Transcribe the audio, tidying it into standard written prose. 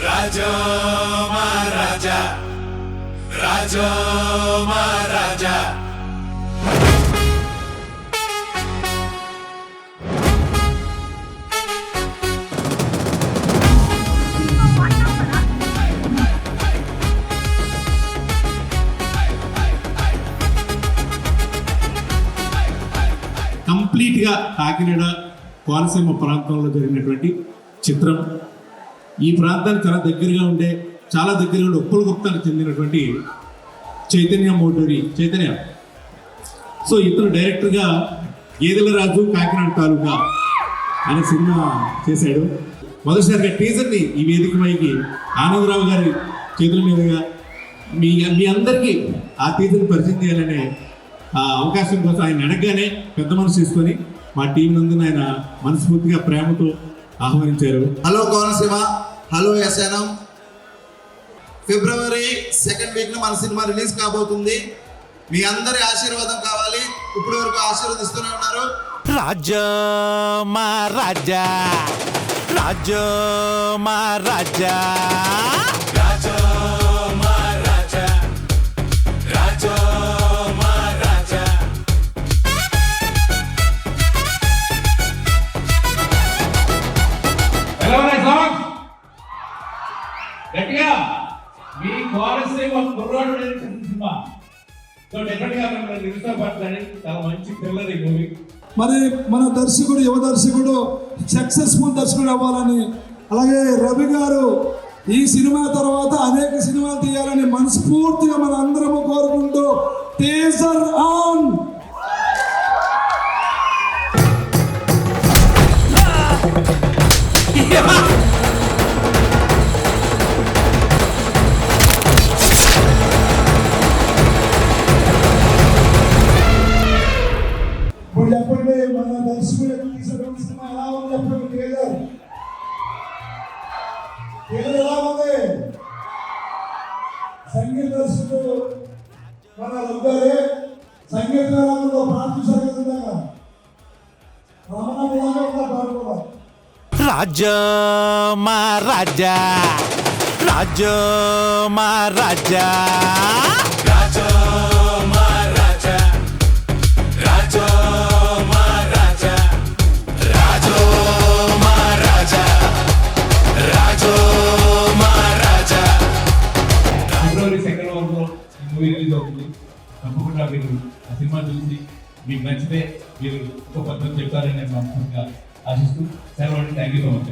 రాజా మహారాజా రాజా మహారాజా కంప్లీట్గా కాకినాడ కోనసీమ ప్రాంతంలో జరిగినటువంటి చిత్రం. ఈ ప్రాంతానికి చాలా దగ్గరగా ఉండే ఉప్పల్ గుప్తానికి చెందినటువంటి చైతన్య మోటూరి చైతన్య. సో ఇతను డైరెక్టర్గా గేదెల రాజు కాకినాడ తాలూకా అనే సినిమా చేశాడు. మొదటిసారిగా టీజర్ని ఈ వేదిక పైకి ఆనందరావు గారి చేతుల మీదుగా మీ అందరికీ ఆ టీజర్ని పరిచయం చేయాలనే అవకాశం కోసం ఆయన అడగగానే పెద్ద మనసు తీసుకొని మా టీం నందున ఆయన మనస్ఫూర్తిగా ప్రేమతో ఆహ్వానించారు. Hello Konaseema, hello SNM. February 2nd week మన సినిమా రిలీజ్ కాబోతుంది. మీ అందరి ఆశీర్వాదం కావాలి. ఇప్పటి వరకు ఆశీర్వదిస్తూనే ఉన్నారు. రాజా మహారాజా రాజా మహారాజా రాజా మహారాజా రాజా మహారాజా గట్టిగా మీ కోనసీమ కుర్రాడు సినిమా డెఫినెట్గా మిమ్మల్ని నిరుత్సాహపడతానని చాలా మంచి థ్రిల్లర్ ఈ మూవీ. మరి మన దర్శకుడు యువ దర్శకుడు సక్సెస్ఫుల్ దర్శకుడు అవ్వాలని, అలాగే రవి గారు ఈ సినిమా తర్వాత అనేక సినిమాలు తీయాలని మనస్ఫూర్తిగా మన అందరము కోరుకుంటూ టీజర్ ఆన్. ఇప్పుడు చెప్పండి, మన దర్శకుడు తీసినటువంటి సినిమా ఎలా ఉంది చెప్పండి. టీజర్ ఎలా ఉంది? సంగీత దర్శకుడు మన రఘుగారే సంగీత రంగంలో పాట చూసారు కదా, రమణ పాట కూడా. రాజా మహారాజా రాజా మహారాజా రాజా మహారాజా రాజా మహారాజా రాజా మహారాజా రాజా మహారాజా. ఫిబ్రవరి 2nd వారంలో ఈ మూవీ రిలీజ్ అవుతుంది. తప్పకుండా మీరు ఆ సినిమా చూసి మీకు నచ్చితే మీరు ఇంకో పద్ధతి చెప్తారని నేను మనస్ఫూర్తిగా ఆశిస్తూ సెలవు. Thank you so much.